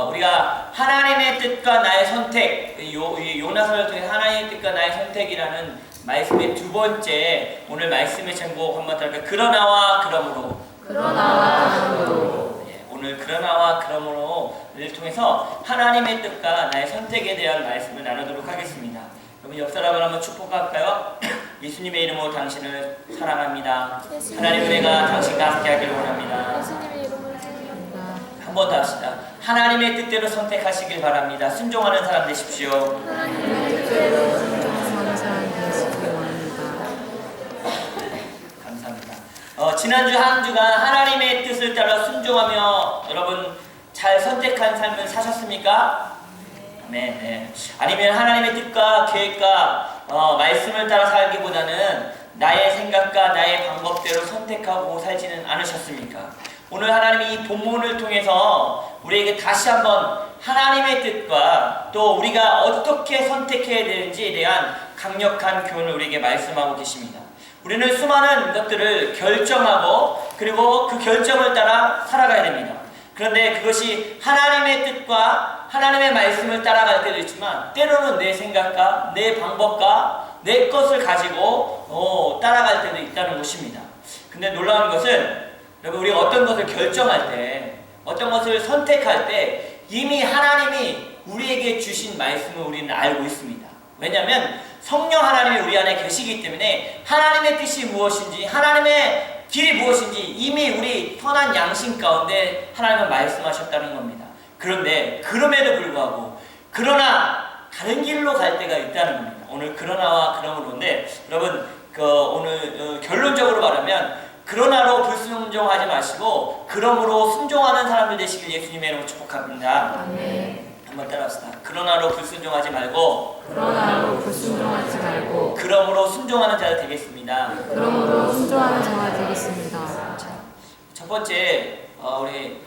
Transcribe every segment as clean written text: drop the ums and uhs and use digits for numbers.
우리가 하나님의 뜻과 나의 선택, 요나서를 통해 하나님의 뜻과 나의 선택이라는 말씀의 두 번째 오늘 말씀의 제목 한번 따라할까요? 그러나와 그러므로. 오늘 그러나와 그러므로를 통해서 하나님의 뜻과 나의 선택에 대한 말씀을 나누도록 하겠습니다. 여러분 옆 사람을 한번 축복할까요? 예수님의 이름으로 당신을 사랑합니다. 하나님의 은혜가 당신과 함께하기를 원합니다. 한 번 더 합시다. 하나님의 뜻대로 선택하시길 바랍니다. 순종하는 사람 되십시오. 하나님의 뜻대로 순종하는 사람 되시길 원합니다. 감사합니다. 지난주 한 주간 하나님의 뜻을 따라 순종하며 여러분 잘 선택한 삶을 사셨습니까? 네. 아니면 하나님의 뜻과 계획과 말씀을 따라 살기보다는 나의 생각과 나의 방법대로 선택하고 살지는 않으셨습니까? 오늘 하나님이 이 본문을 통해서 우리에게 다시 한번 하나님의 뜻과 또 우리가 어떻게 선택해야 되는지에 대한 강력한 교훈을 우리에게 말씀하고 계십니다. 우리는 수많은 것들을 결정하고 그리고 그 결정을 따라 살아가야 됩니다. 그런데 그것이 하나님의 뜻과 하나님의 말씀을 따라갈 때도 있지만 때로는 내 생각과 내 방법과 내 것을 가지고 따라갈 때도 있다는 것입니다. 근데 놀라운 것은 여러분 우리가 어떤 것을 결정할 때 어떤 것을 선택할 때 이미 하나님이 우리에게 주신 말씀을 우리는 알고 있습니다. 왜냐하면 성령 하나님이 우리 안에 계시기 때문에 하나님의 뜻이 무엇인지 하나님의 길이 무엇인지 이미 우리 선한 양심 가운데 하나님은 말씀하셨다는 겁니다. 그런데 그럼에도 불구하고 그러나 다른 길로 갈 때가 있다는 겁니다. 오늘 그러나와 그러므로인데 여러분 오늘 결론적으로 말하면 그러나로 불순종하지 마시고 그러므로 순종하는 사람들 되시길 예수님의 이름으로 축복합니다. 아멘. 한번 따라합시다. 그러나로 불순종하지 말고 그러므로 순종하는 자가 되겠습니다. 자, 첫 번째 우리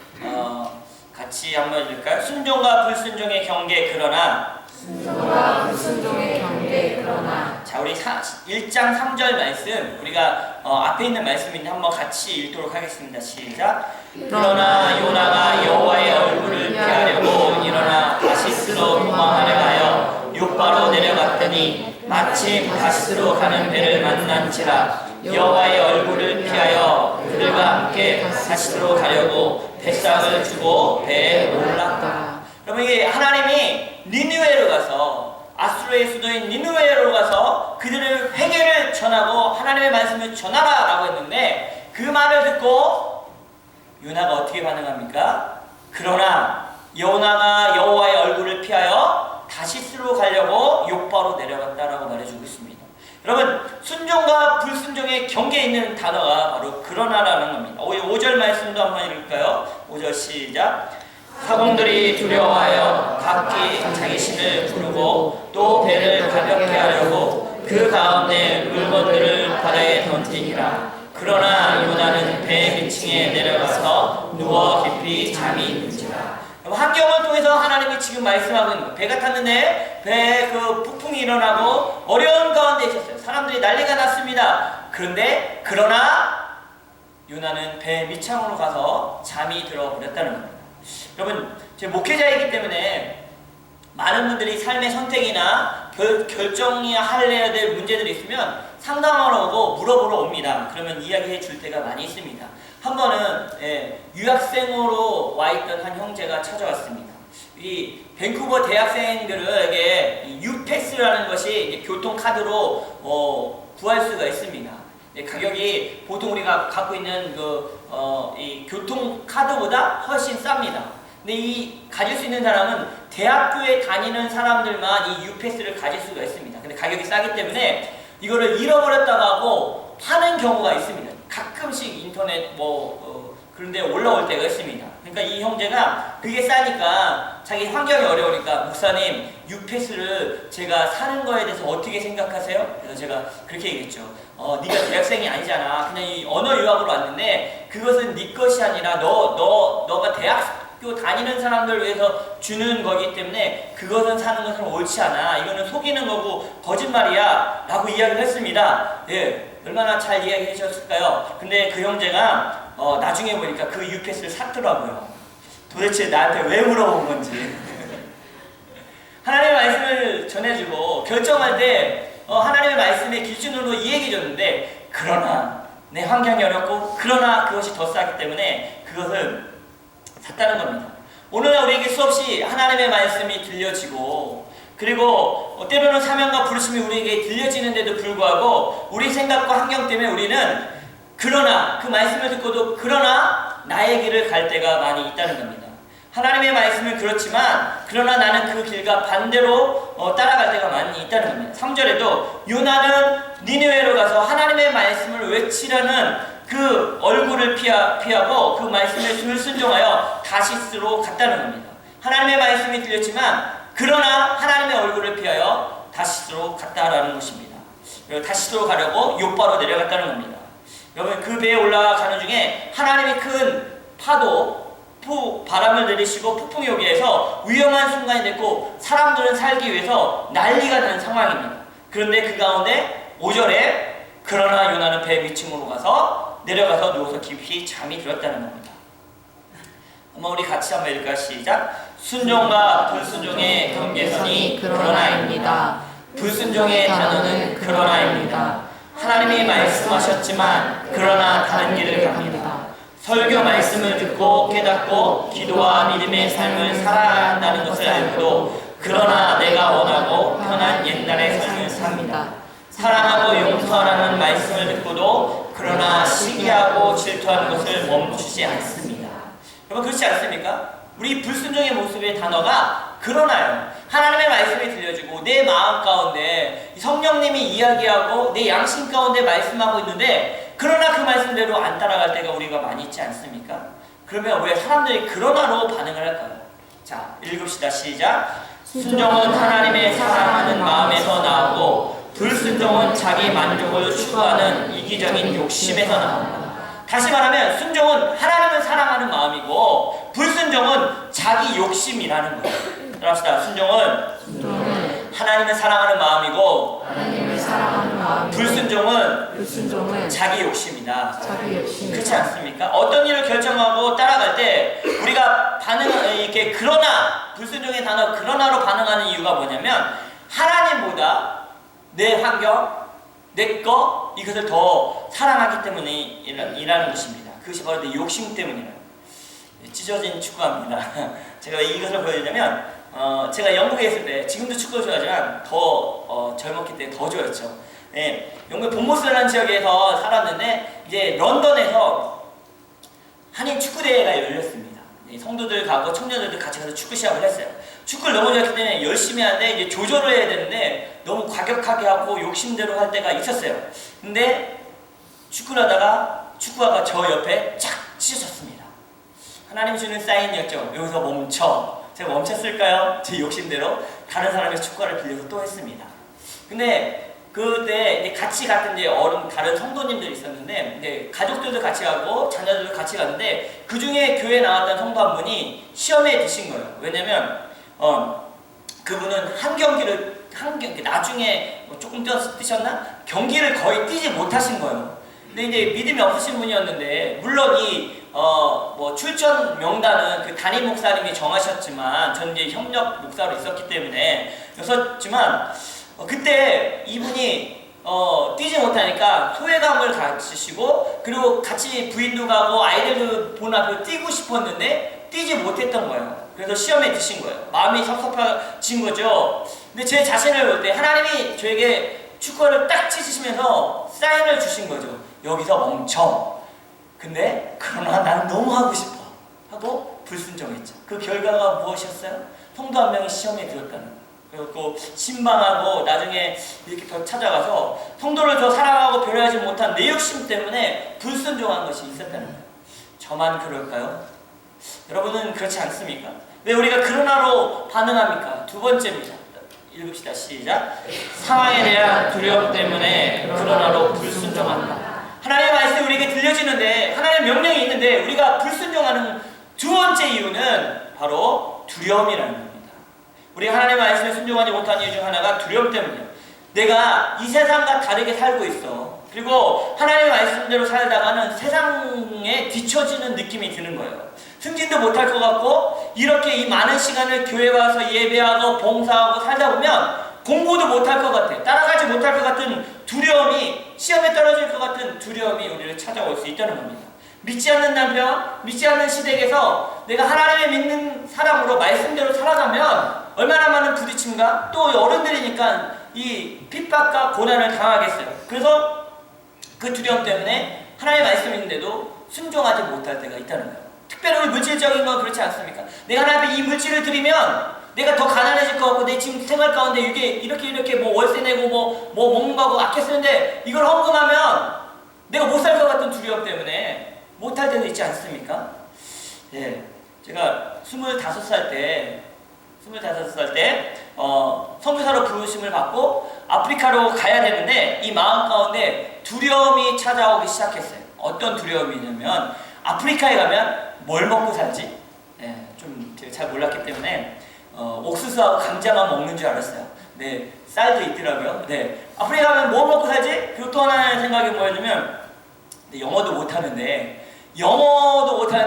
같이 한번 읽을까요? 순종과 불순종의 경계 그러나. 자, 우리 1장 3절 말씀 우리가 앞에 있는 말씀인데 한번 같이 읽도록 하겠습니다. 시작. 그러나 요나가 여호와의 얼굴을 피하려고 일어나 다시스로 도망하려 하여 욥바로 내려갔더니 마침 다시스로 가는 배를 만난지라 여호와의 얼굴을 피하여 그들과 함께 다시스로 가려고 뱃삭을 주고 배에 올랐다. 여러분 이게 하나님이 니느웨로 가서 아수르의 수도인 니느웨로 가서 그들을 회개를 전하고 하나님의 말씀을 전하라 라고 했는데 그 말을 듣고 요나가 어떻게 반응합니까? 그러나 요나가 여호와의 얼굴을 피하여 다시스로 가려고 욥바로 내려갔다라고 말해주고 있습니다. 여러분 순종과 불순종의 경계에 있는 단어가 바로 그러나라는 겁니다. 5절 말씀도 한번 읽을까요? 5절 시작. 사공들이 두려워하여 각기 자기 신을 부르고 또 배를 가볍게 하려고 그 가운데 물건들을 바다에 던지니라. 그러나 요나는 배 밑층에 내려가서 누워 깊이 잠이 있는지라. 환경을 통해서 하나님이 지금 말씀하고 있는 거예요. 배가 탔는데 배에 폭풍이 일어나고 어려운 가운데 있었어요. 사람들이 난리가 났습니다. 그러나 요나는 배 밑창으로 가서 잠이 들어버렸다는 겁니다. 여러분, 제 목회자이기 때문에 많은 분들이 삶의 선택이나 결정해야 될 문제들이 있으면 상담하러 오고 물어보러 옵니다. 그러면 이야기해 줄 때가 많이 있습니다. 한 번은 유학생으로 와 있던 한 형제가 찾아왔습니다. 이 밴쿠버 대학생들에게 유패스라는 것이 교통카드로 구할 수가 있습니다. 가격이 보통 우리가 갖고 있는 이 교통카드보다 훨씬 쌉니다. 근데 이 가질 수 있는 사람은 대학교에 다니는 사람들만 이 유패스를 가질 수가 있습니다. 근데 가격이 싸기 때문에 이거를 잃어버렸다고 하고 파는 경우가 있습니다. 가끔씩 인터넷 그런데 올라올 때가 있습니다. 그러니까 이 형제가 그게 싸니까 자기 환경이 어려우니까 목사님 유패스를 제가 사는 거에 대해서 어떻게 생각하세요? 그래서 제가 그렇게 얘기했죠. 네가 대학생이 아니잖아. 그냥 이 언어 유학으로 왔는데 그것은 네 것이 아니라 너가 대학교 다니는 사람들 위해서 주는 거기 때문에 그것은 사는 것은 옳지 않아. 이거는 속이는 거고 거짓말이야 라고 이야기를 했습니다. 얼마나 잘 이야기해 주셨을까요? 근데 그 형제가 나중에 보니까 그 유패스를 샀더라고요. 도대체 나한테 왜 물어본 건지. 하나님의 말씀을 전해주고 결정할 때 하나님의 말씀의 기준으로 이 얘기 줬는데, 그러나 내 환경이 어렵고 그러나 그것이 더 싸기 때문에 그것을 샀다는 겁니다. 오늘날 우리에게 수없이 하나님의 말씀이 들려지고, 그리고 때로는 사명과 부르심이 우리에게 들려지는데도 불구하고 우리 생각과 환경 때문에 우리는 그러나 그 말씀을 듣고도 그러나 나의 길을 갈 때가 많이 있다는 겁니다. 하나님의 말씀은 그렇지만 그러나 나는 그 길과 반대로 따라갈 때가 많이 있다는 겁니다. 3절에도 요나는 니느웨로 가서 하나님의 말씀을 외치라는 그 얼굴을 피하고 그 말씀에 불순종하여 다시스로 갔다는 겁니다. 하나님의 말씀이 들렸지만 그러나 하나님의 얼굴을 피하여 다시스로 갔다라는 것입니다. 그리고 다시스로 가려고 욥바로 내려갔다는 겁니다. 여러분, 그 배에 올라가는 중에 하나님이 큰 파도, 바람을 내리시고 폭풍이 오게 해서 위험한 순간이 됐고 사람들은 살기 위해서 난리가 난 상황입니다. 그런데 그 가운데 5절에 그러나 요나는 배 위층으로 가서 내려가서 누워서 깊이 잠이 들었다는 겁니다. 한번 우리 같이 한번 읽을까요? 시작. 순종과 불순종의 경계선이 그러나입니다. 불순종의 단어는 그러나입니다. 하나님이 말씀하셨지만 그러나 다른 길을 갑니다. 설교 말씀을 듣고 깨닫고 기도와 믿음의 삶을 살아야 한다는 것을 알고도 그러나 내가 원하고 편한 옛날의 삶을 삽니다. 사랑하고 용서하라는 말씀을 듣고도 그러나 시기하고 질투하는 것을 멈추지 않습니다. 여러분, 그렇지 않습니까? 우리 불순종의 모습의 단어가 그러나요. 하나님의 말씀이 들려주고 내 마음 가운데 성령님이 이야기하고 내 양심 가운데 말씀하고 있는데 그러나 그 말씀대로 안 따라갈 때가 우리가 많이 있지 않습니까? 그러면 왜 사람들이 그러나로 반응을 할까요? 자, 읽읍시다. 시작. 순종은 하나님의 사랑하는 마음에서 나오고 불순종은 자기 만족을 추구하는 이기적인 욕심에서 나옵니다. 다시 말하면 순종은 하나님을 사랑하는 마음이고 불순종은 자기 욕심이라는 거예요. 따라합시다. 순종은 하나님을 사랑하는 마음이고 불순종은 자기 욕심이다. 그렇지 않습니까? 어떤 일을 결정하고 따라갈 때 우리가 이렇게 그러나, 불순종의 단어 그러나로 반응하는 이유가 뭐냐면 하나님보다 내 환경, 내 거, 이것을 더 사랑하기 때문이라는 것입니다. 그것이 바로 내 욕심 때문이라는 거예요. 찢어진 축구합니다. 제가 이것을 보여드리냐면 제가 영국에 있을 때, 지금도 축구를 좋아하지만 더 젊었기 때문에 더 좋아했죠. 네, 영국 본모스라는 지역에서 살았는데 이제 런던에서 한인 축구대회가 열렸습니다. 성도들 가고 청년들도 같이 가서 축구 시합을 했어요. 축구를 너무 좋아했기 때문에 열심히 하는데 이제 조절을 해야 되는데 너무 과격하게 하고 욕심대로 할 때가 있었어요. 근데 축구를 하다가 축구화가 저 옆에 쫙 찢어졌습니다. 하나님 주는 사인이었죠. 여기서 멈춰. 제가 멈췄을까요? 제 욕심대로 다른 사람의 축구화를 빌려서 또 했습니다. 근데 그때 같이 갔던 다른 성도님들이 있었는데, 이제 가족들도 같이 가고 자녀들도 같이 갔는데 그 중에 교회에 나왔던 성도 한 분이 시험에 드신 거예요. 왜냐면 그분은 한 경기를 나중에 조금 뛰셨나? 경기를 거의 뛰지 못하신 거예요. 근데 이제 믿음이 없으신 분이었는데, 물론 출전 명단은 그 담임 목사님이 정하셨지만 저는 이제 협력 목사로 있었기 때문에 였었지만 그때 이분이 뛰지 못하니까 소외감을 가지시고, 그리고 같이 부인도 가고 아이들도 보는 앞에 뛰고 싶었는데 뛰지 못했던 거예요. 그래서 시험에 드신 거예요. 마음이 섭섭해진 거죠. 근데 제 자신을 볼 때 하나님이 저에게 축구를 딱 치시면서 사인을 주신 거죠. 여기서 멈춰. 근데 그러나 나는 너무 하고 싶어 하고 불순종했죠. 그 결과가 무엇이었어요? 성도 한 명이 시험에 들었다는 거예요. 그리고 신방하고 나중에 이렇게 더 찾아가서 성도를 더 사랑하고 배려하지 못한 내 욕심 때문에 불순종한 것이 있었다는 거예요. 저만 그럴까요? 여러분은 그렇지 않습니까? 왜 우리가 그러나로 반응합니까? 두 번째입니다. 읽읍시다. 시작. 상황에 대한 두려움 때문에 그러나로 불순종한다. 하나님의 말씀이 우리에게 들려지는데, 하나님의 명령이 있는데 우리가 불순종하는 두 번째 이유는 바로 두려움이라는 겁니다. 우리가 하나님의 말씀에 순종하지 못한 이유 중 하나가 두려움 때문이에요. 내가 이 세상과 다르게 살고 있어. 그리고 하나님의 말씀대로 살다가는 세상에 뒤처지는 느낌이 드는 거예요. 승진도 못할 것 같고 이렇게 이 많은 시간을 교회 와서 예배하고 봉사하고 살다 보면 공부도 못할 것 같아. 따라가지 못할 것 같은 두려움이, 시험에 떨어질 것 같은 두려움이 우리를 찾아올 수 있다는 겁니다. 믿지 않는 남편, 믿지 않는 시댁에서 내가 하나님을 믿는 사람으로 말씀대로 살아가면 얼마나 많은 부딪힘과 또 어른들이니까 이 핍박과 고난을 당하겠어요. 그래서 그 두려움 때문에 하나님의 말씀을 읽는데도 순종하지 못할 때가 있다는 거예요. 특별히 우리 물질적인 건 그렇지 않습니까? 내가 하나님 앞에 이 물질을 드리면 내가 더 가난해질 것 같고 내 지금 생활 가운데 이게 이렇게 뭐 월세 내고 뭐 먹는 거하고 아껴 쓰는데 이걸 헌금하면 내가 못 살 것 같은 두려움 때문에 못할 때도 있지 않습니까? 예, 제가 25살 때 선교사로 부르심을 받고 아프리카로 가야 되는데 이 마음 가운데 두려움이 찾아오기 시작했어요. 어떤 두려움이냐면 아프리카에 가면 뭘 먹고 살지? 예, 좀 제가 잘 몰랐기 때문에 옥수수하고 감자만 먹는 줄 알았어요. 네, 쌀도 있더라고요. 네, 아프리카 가면 뭐 먹고 살지? 그리고 또 하나의 생각이 뭐였냐면 영어도 못하는데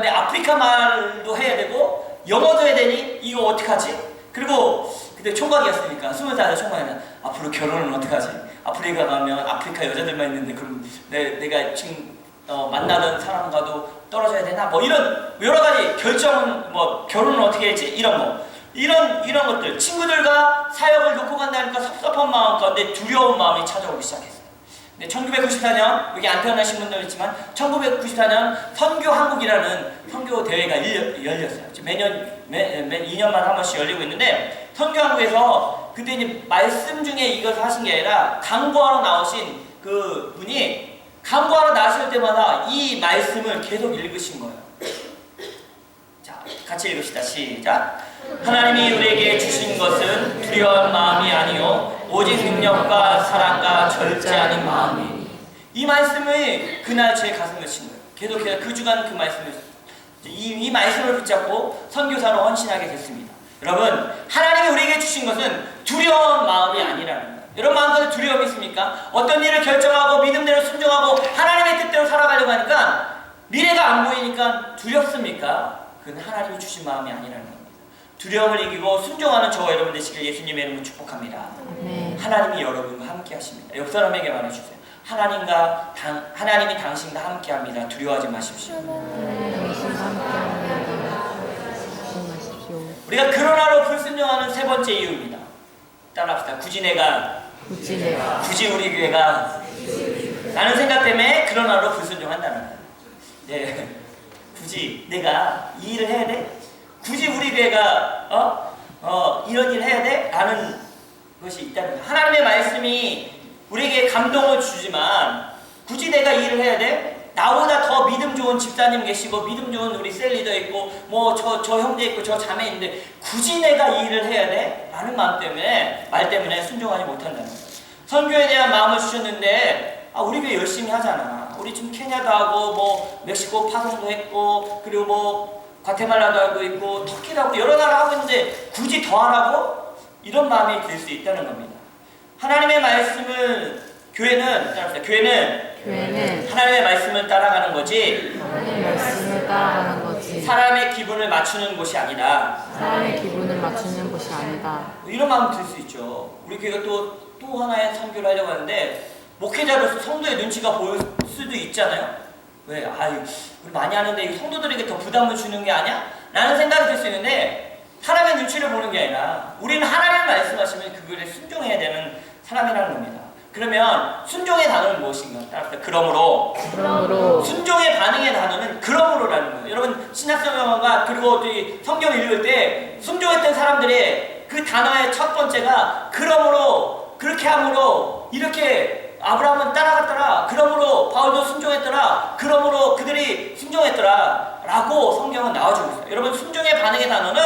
아프리카 말도 해야 되고 영어도 해야 되니 이거 어떡하지? 그리고 그때 총각이었으니까 20살 총각이나 앞으로 결혼은 어떡하지? 아프리카 가면 아프리카 여자들만 있는데 그럼 내가 지금 만나던 사람과도 떨어져야 되나? 뭐 이런 여러 가지 결정, 뭐 결혼은 어떻게 했지? 이런 것들, 친구들과 사역을 놓고 간다니까 섭섭한 마음 가운데 두려운 마음이 찾아오기 시작했어요. 근데 1994년, 여기 안 태어나신 분들 있지만 1994년 선교한국이라는 선교 대회가 열렸어요. 매년 2년만 한 번씩 열리고 있는데 선교한국에서 그때 이제 말씀 중에 이것을 하신 게 아니라 강구하러 나오신 그 분이 강구하러 나실 때마다 이 말씀을 계속 읽으신 거예요. 자, 같이 읽읍시다. 시작. 하나님이 우리에게 주신 것은 두려운 마음이 아니요 오직 능력과 사랑과 절제하는 마음이니. 이 말씀을 그날 제 가슴에 친 거예요. 계속해서 그 주간 그 말씀을 이 말씀을 붙잡고 선교사로 헌신하게 됐습니다. 여러분, 하나님이 우리에게 주신 것은 두려운 마음이 아니라는 거예요. 여러분 마음속에 두려움이 있습니까? 어떤 일을 결정하고 믿음대로 순종하고 하나님의 뜻대로 살아가려고 하니까 미래가 안 보이니까 두렵습니까? 그건 하나님이 주신 마음이 아니라는 겁니다. 두려움을 이기고 순종하는 저와 여러분 되시길 예수님의 이름으로 축복합니다. 하나님이 여러분과 함께 하십니다. 옆 사람에게 말해주세요. 하나님이 당신과 함께 합니다. 두려워하지 마십시오. 우리가 그러나로 불순종하는 세 번째 이유입니다. 따라합시다. 굳이 우리 교회가 라는 생각 때문에 그러나로 불순종한다는 거예요. 네. 굳이 내가 이 일을 해야 돼? 굳이 우리 교회가 이런 일을 해야 돼? 라는 것이 있다는 거예요. 하나님의 말씀이 우리에게 감동을 주지만 굳이 내가 이 일을 해야 돼? 나보다 더 믿음 좋은 집사님 계시고 믿음 좋은 우리 셀리더 있고 뭐 저 형제 있고 저 자매 있는데 굳이 내가 이 일을 해야 돼? 라는 말 때문에 순종하지 못한다는 거예요. 선교에 대한 마음을 주셨는데 우리 교회 열심히 하잖아. 우리 지금 케냐도 하고 뭐 멕시코 파송도 했고 그리고 뭐 과테말라도 하고 있고 터키도 하고 여러 나라 하고 있는데 굳이 더 하라고? 이런 마음이 들 수 있다는 겁니다. 하나님의 말씀을 교회는 하나님의 말씀을 따라가는 거지 사람의 기분을 맞추는 곳이 아니다. 이런 마음 들 수 있죠. 우리 교회가 또 하나의 선교를 하려고 하는데 목회자로서 성도의 눈치가 보일 수도 있잖아요. 왜? 우리 많이 하는데 성도들에게 더 부담을 주는 게 아니야? 라는 생각이 들 수 있는데 사람의 눈치를 보는 게 아니라 우리는 하나님의 말씀하시면 그것에 순종해야 되는 사람이라는 겁니다. 그러면 순종의 단어는 무엇인가? 따라서 그러므로 순종의 반응의 단어는 그러므로라는 거예요. 여러분 신약성경과 그리고 성경을 읽을 때 순종했던 사람들의 그 단어의 첫 번째가 그러므로 그렇게 함으로 이렇게 아브라함은 따라갔더라. 그러므로 바울도 순종했더라. 그러므로 그들이 순종했더라. 라고 성경은 나와주고 있어요. 여러분 순종의 반응의 단어는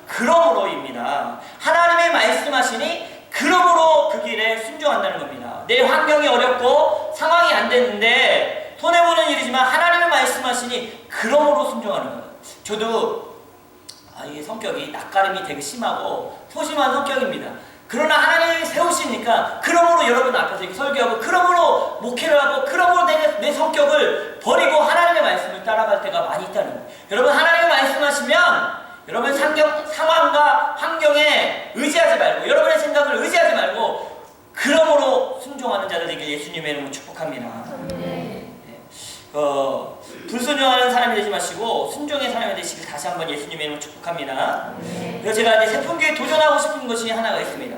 그러므로입니다. 하나님의 말씀하시니 그러므로 그 길에 순종한다는 겁니다. 내 환경이 어렵고 상황이 안 됐는데 손해보는 일이지만 하나님의 말씀하시니 그러므로 순종하는 거예요. 저도 이 성격이 낯가림이 되게 심하고 소심한 성격입니다. 그러나 하나님이 세우시니까 그러므로 여러분 앞에서 이렇게 설교하고 그러므로 목회를 하고 그러므로 내 성격을 버리고 하나님의 말씀을 따라갈 때가 많이 있다는 거예요. 여러분 하나님의 말씀하시면 여러분 상황과 환경에 의지하지 말고 여러분의 생각을 의지하지 말고 그러므로 순종하는 자들 되길 예수님의 이름으로 축복합니다. 불순종하는 사람이 되지 마시고 순종의 사람이 되시길 다시 한번 예수님의 이름으로 축복합니다. 그래서 제가 이제 세풍기에 도전하고 싶은 것이 하나가 있습니다.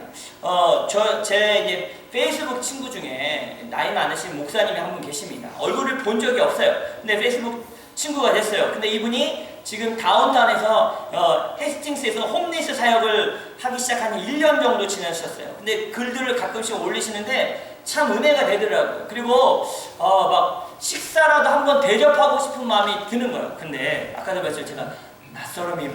제 이제 페이스북 친구 중에 나이 많으신 목사님이 한 분 계십니다. 얼굴을 본 적이 없어요. 근데 페이스북 친구가 됐어요. 근데 이분이 지금 다운타운에서 헤스팅스에서 홈리스 사역을 하기 시작한 1년 정도 지나셨어요. 근데 글들을 가끔씩 올리시는데 참 은혜가 되더라고요. 그리고 막 식사라도 한번 대접하고 싶은 마음이 드는 거예요. 근데 아까도 말했죠. 제가 낯설음이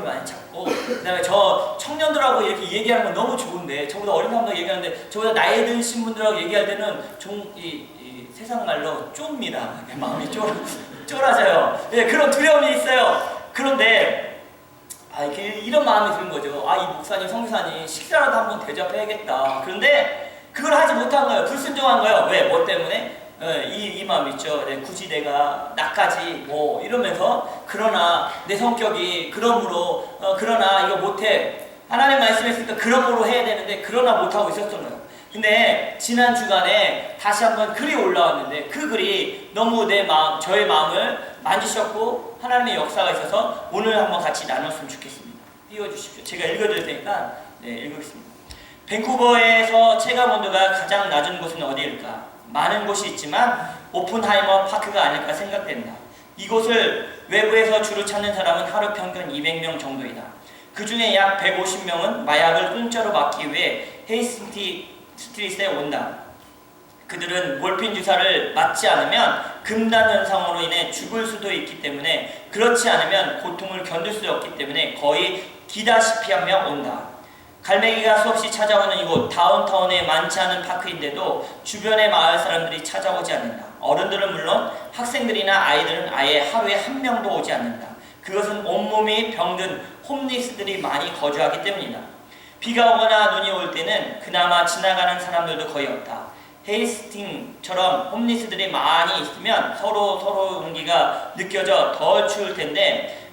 많이 찾고 그다음에 저 청년들하고 이렇게 얘기하는 건 너무 좋은데 저보다 어린 사람들 얘기하는데 저보다 나이 드신 분들하고 얘기할 때는 좀 이 세상 말로 좁니다. 마음이 쫄아져요. 네, 그런 두려움이 있어요. 그런데 이런 마음이 드는 거죠. 이 목사님, 성교사님 식사라도 한번 대접해야겠다. 그런데 그걸 하지 못한 거예요. 불순종한 거예요. 왜? 뭐 때문에? 이 마음 있죠. 굳이 내가 나까지 뭐 이러면서 그러나 내 성격이 그러므로 그러나 이거 못해. 하나님 말씀했으니까 그러므로 해야 되는데 그러나 못하고 있었던 거예요. 근데 지난 주간에 다시 한번 글이 올라왔는데 그 글이 너무 저의 마음을 만지셨고 하나님의 역사가 있어서 오늘 한번 같이 나눴으면 좋겠습니다. 띄워주십시오. 제가 읽어드릴 테니까 읽겠습니다. 밴쿠버에서 체감 온도가 가장 낮은 곳은 어디일까? 많은 곳이 있지만 오픈하이머 파크가 아닐까 생각된다. 이곳을 외부에서 주로 찾는 사람은 하루 평균 200명 정도이다. 그 중에 약 150명은 마약을 공짜로 막기 위해 헤이스팅 스트릿에 온다. 그들은 몰핀 주사를 맞지 않으면 금단 현상으로 인해 죽을 수도 있기 때문에 그렇지 않으면 고통을 견딜 수 없기 때문에 거의 기다시피 하며 온다. 갈매기가 수없이 찾아오는 이곳 다운타운에 많지 않은 파크인데도 주변의 마을 사람들이 찾아오지 않는다. 어른들은 물론 학생들이나 아이들은 아예 하루에 한 명도 오지 않는다. 그것은 온몸이 병든 홈리스들이 많이 거주하기 때문이다. 비가 오거나 눈이 올 때는 그나마 지나가는 사람들도 거의 없다. 헤이스팅처럼 홈리스들이 많이 있으면 서로 온기가 느껴져 덜 추울 텐데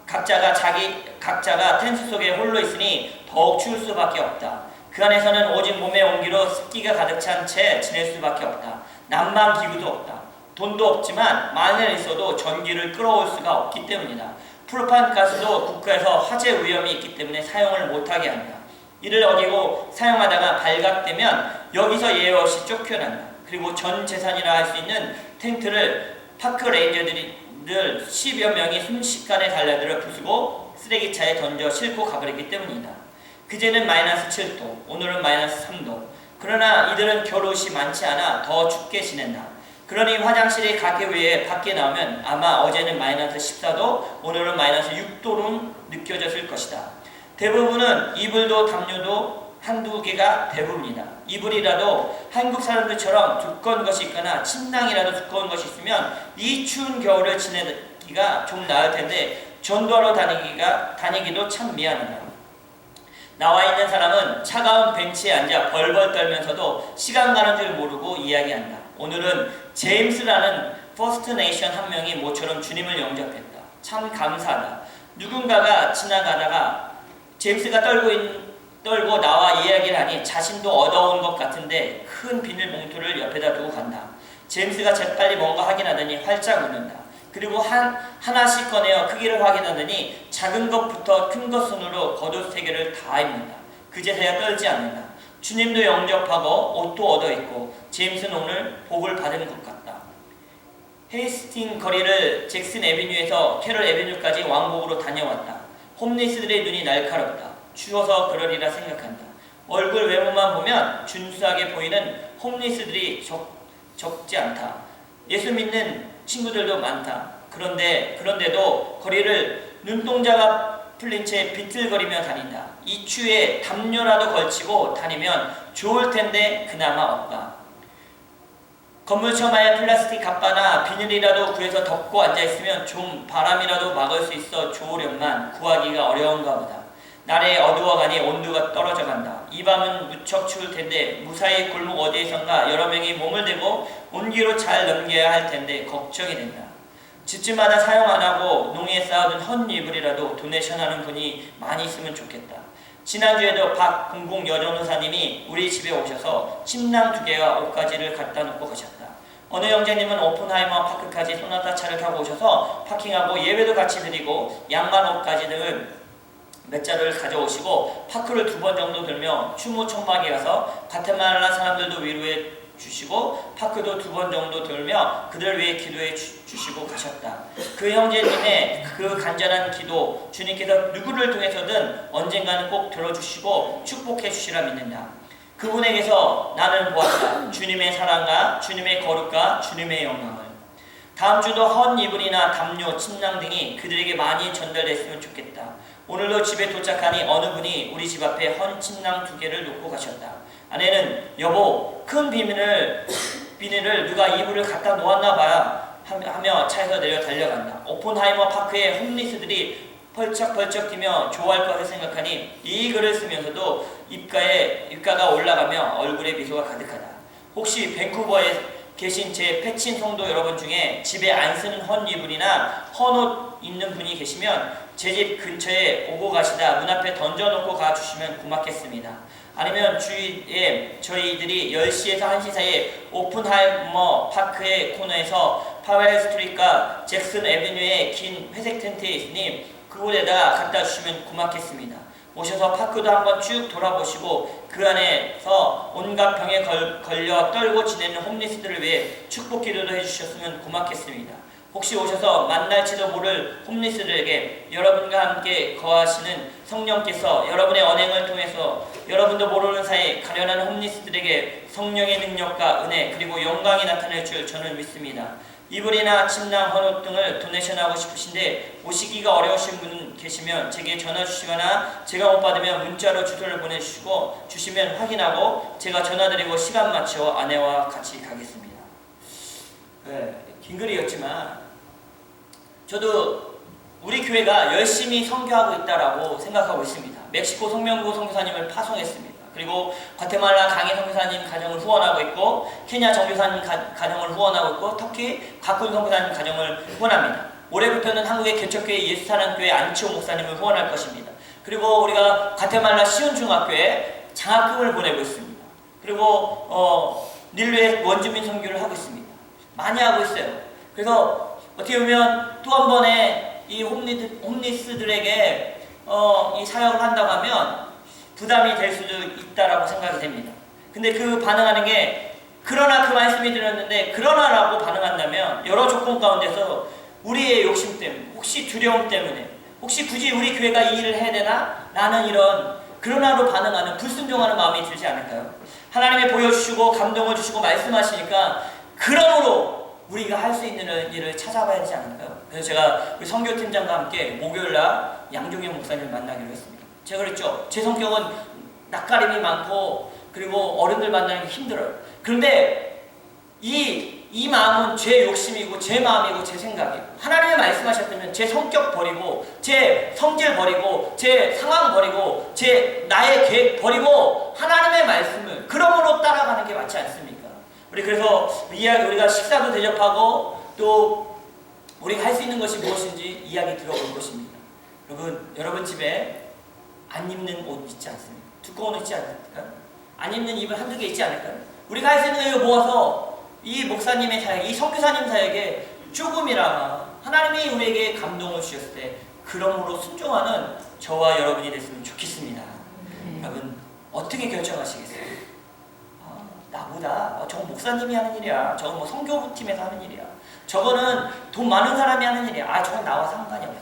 각자가 텐트 속에 홀로 있으니 더욱 추울 수밖에 없다. 그 안에서는 오직 몸의 온기로 습기가 가득 찬 채 지낼 수밖에 없다. 난방 기구도 없다. 돈도 없지만 만일 있어도 전기를 끌어올 수가 없기 때문이다. 프로판 가스도 국가에서 화재 위험이 있기 때문에 사용을 못하게 한다. 이를 어기고 사용하다가 발각되면 여기서 예외 없이 쫓겨난다. 그리고 전 재산이라 할 수 있는 텐트를 파크 레인저들 10여 명이 순식간에 달려들어 부수고 쓰레기차에 던져 싣고 가버리기 때문이다. 그제는 마이너스 7도, 오늘은 마이너스 3도. 그러나 이들은 겨울옷이 많지 않아 더 춥게 지낸다. 그러니 화장실에 가기 위해 밖에 나오면 아마 어제는 마이너스 14도, 오늘은 마이너스 6도로 느껴졌을 것이다. 대부분은 이불도 담요도 한두 개가 대부분이다. 이불이라도 한국 사람들처럼 두꺼운 것이 있거나 침낭이라도 두꺼운 것이 있으면 이 추운 겨울을 지내기가 좀 나을 텐데 전도하러 다니기도 참 미안하다. 나와 있는 사람은 차가운 벤치에 앉아 벌벌 떨면서도 시간 가는 줄 모르고 이야기한다. 오늘은 제임스라는 퍼스트 네이션 한 명이 모처럼 주님을 영접했다. 참 감사하다. 누군가가 지나가다가 제임스가 떨고 나와 이야기를 하니 자신도 얻어온 것 같은데 큰 비닐봉투를 옆에다 두고 간다. 제임스가 재빨리 뭔가 확인하더니 활짝 웃는다. 그리고 하나씩 꺼내어 크기를 확인하더니 작은 것부터 큰 것 순으로 겉옷 3개를 다 입는다. 그제서야 떨지 않는다. 주님도 영접하고 옷도 얻어입고 제임스는 오늘 복을 받은 것 같다. 헤이스팅 거리를 잭슨 애비뉴에서 캐럴 애비뉴까지 왕복으로 다녀왔다. 홈리스들의 눈이 날카롭다. 추워서 그러리라 생각한다. 얼굴 외모만 보면 준수하게 보이는 홈리스들이 적지 않다. 예수 믿는 친구들도 많다. 그런데도 거리를 눈동자가 풀린 채 비틀거리며 다닌다. 이 추위에 담요라도 걸치고 다니면 좋을 텐데 그나마 없다. 건물 처마에 플라스틱 갑바나 비닐이라도 구해서 덮고 앉아있으면 좀 바람이라도 막을 수 있어 좋으련만 구하기가 어려운가 보다. 날에 어두워가니 온도가 떨어져 간다. 이 밤은 무척 추울 텐데 무사히 골목 어디에선가 여러 명이 몸을 대고 온기로 잘 넘겨야 할 텐데 걱정이 된다. 집집마다 사용 안 하고 농에 쌓아둔 헌 이불이라도 도네이션하는 분이 많이 있으면 좋겠다. 지난주에도 박공공 여전도사님이 우리 집에 오셔서 침낭 2개와 옷가지를 갖다 놓고 가셨다. 어느 형제님은 오픈하이머 파크까지 소나타 차를 타고 오셔서 파킹하고 예배도 같이 드리고 양말 옷가지 등을 몇 자루를 가져오시고 파크를 2번 정도 돌며 추모청막에 가서 과테말라 사람들도 위로해 주시고 파크도 2번 정도 돌며 그들 위해 기도해 주시고 가셨다. 그 형제님의 그 간절한 기도 주님께서 누구를 통해서든 언젠가는 꼭 들어주시고 축복해 주시라 믿는다. 그분에게서 나는 보았다. 주님의 사랑과 주님의 거룩과 주님의 영광을. 다음 주도 헌 이불이나 담요, 침낭 등이 그들에게 많이 전달됐으면 좋겠다. 오늘도 집에 도착하니 어느 분이 우리 집 앞에 헌 침낭 2개를 놓고 가셨다. 아내는 여보 큰 비닐을 누가 이불을 갖다 놓았나 봐야 하며 차에서 내려 달려간다. 오픈하이머 파크의 홈리스들이 펄쩍펄쩍 뛰며 좋아할 것을 생각하니 이 글을 쓰면서도 입가가 올라가며 얼굴에 미소가 가득하다. 혹시 밴쿠버에 계신 제 패친 성도 여러분 중에 집에 안 쓰는 헌 이불이나 헌 옷 있는 분이 계시면 제 집 근처에 오고 가시다 문 앞에 던져놓고 가주시면 고맙겠습니다. 아니면 주위에 저희들이 10시에서 1시 사이에 오픈하이머 파크의 코너에서 파웰 스트리트과 잭슨 애비뉴의 긴 회색 텐트에 있으니 그곳에다가 갖다 주시면 고맙겠습니다. 오셔서 파크도 한번 쭉 돌아보시고 그 안에서 온갖 병에 걸려 떨고 지내는 홈리스들을 위해 축복 기도도 해주셨으면 고맙겠습니다. 혹시 오셔서 만날지도 모를 홈리스들에게 여러분과 함께 거하시는 성령께서 여러분의 언행을 통해서 여러분도 모르는 사이 가련한 홈리스들에게 성령의 능력과 은혜 그리고 영광이 나타날 줄 저는 믿습니다. 이불이나 침낭, 헌옷 등을 도네이션하고 싶으신데 오시기가 어려우신 분 계시면 제게 전화 주시거나 제가 못 받으면 문자로 주소를 보내주시고 주시면 확인하고 제가 전화드리고 시간 맞춰 아내와 같이 가겠습니다. 네, 긴 글이었지만 저도 우리 교회가 열심히 선교하고 있다라고 생각하고 있습니다. 멕시코 송명구 선교사님을 파송했습니다. 그리고 과테말라 강희 선교사님 가정을 후원하고 있고 케냐 정교사님 가정을 후원하고 있고 터키 곽군 선교사님 가정을 후원합니다. 올해부터는 한국의 개척교회 예수사랑교회 안치홍 목사님을 후원할 것입니다. 그리고 우리가 과테말라 시온중학교에 장학금을 보내고 있습니다. 그리고 닐루에 원주민 선교를 하고 있습니다. 많이 하고 있어요. 그래서 어떻게 보면 또 한 번에 이 홈리스들에게 이 사역을 한다고 하면 부담이 될 수도 있다라고 생각이 됩니다. 근데 그 반응하는 게 그러나 그 말씀이 들었는데 그러나라고 반응한다면 여러 조건 가운데서 우리의 욕심 때문에 혹시 두려움 때문에 혹시 굳이 우리 교회가 이 일을 해야 되나? 라는 이런 그러나로 반응하는 불순종하는 마음이 들지 않을까요? 하나님이 보여주시고 감동을 주시고 말씀하시니까 그러므로 우리가 할 수 있는 일을 찾아봐야 되지 않을까요? 그래서 제가 우리 선교팀장과 함께 목요일날 양종현 목사님을 만나기로 했습니다. 제가 그랬죠. 제 성격은 낯가림이 많고 그리고 어른들 만나는 게 힘들어요. 그런데 이 마음은 제 욕심이고 제 마음이고 제 생각이고 하나님이 말씀하셨다면 제 성격 버리고 제 성질 버리고 제 상황 버리고 나의 계획 버리고 하나님의 말씀을 그러므로 따라가는 게 맞지 않습니까? 우리 그래서 우리가 식사도 대접하고 또 우리가 할 수 있는 것이 무엇인지 이야기 들어볼 것입니다. 여러분 집에 안 입는 옷 있지 않습니까? 두꺼운 옷 있지 않을까요? 안 입는 입은 한두 개 있지 않을까요? 우리가 할 수 있는 걸 모아서 이 목사님의 사역, 이 선교사님 사역에 조금이나마 하나님이 우리에게 감동을 주셨을 때 그러므로 순종하는 저와 여러분이 됐으면 좋겠습니다. 여러분 어떻게 결정하시겠어요? 나보다 저건 목사님이 하는 일이야. 저건 뭐 선교팀에서 하는 일이야. 저거는 돈 많은 사람이 하는 일이야. 저건 나와 상관이 없어.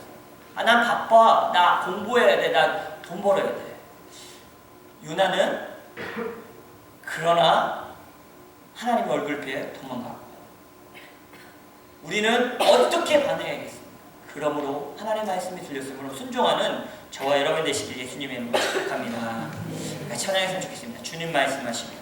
난 바빠. 나 공부해야 돼. 나 돈 벌어야 돼. 유나는 그러나 하나님 얼굴 피해 도망가고 우리는 어떻게 반응해야겠습니까? 그러므로 하나님의 말씀이 들렸으므로 순종하는 저와 여러분 되시길 예수님의 이름으로 축복합니다. 같이 찬양했으면 좋겠습니다. 주님 말씀하십니다.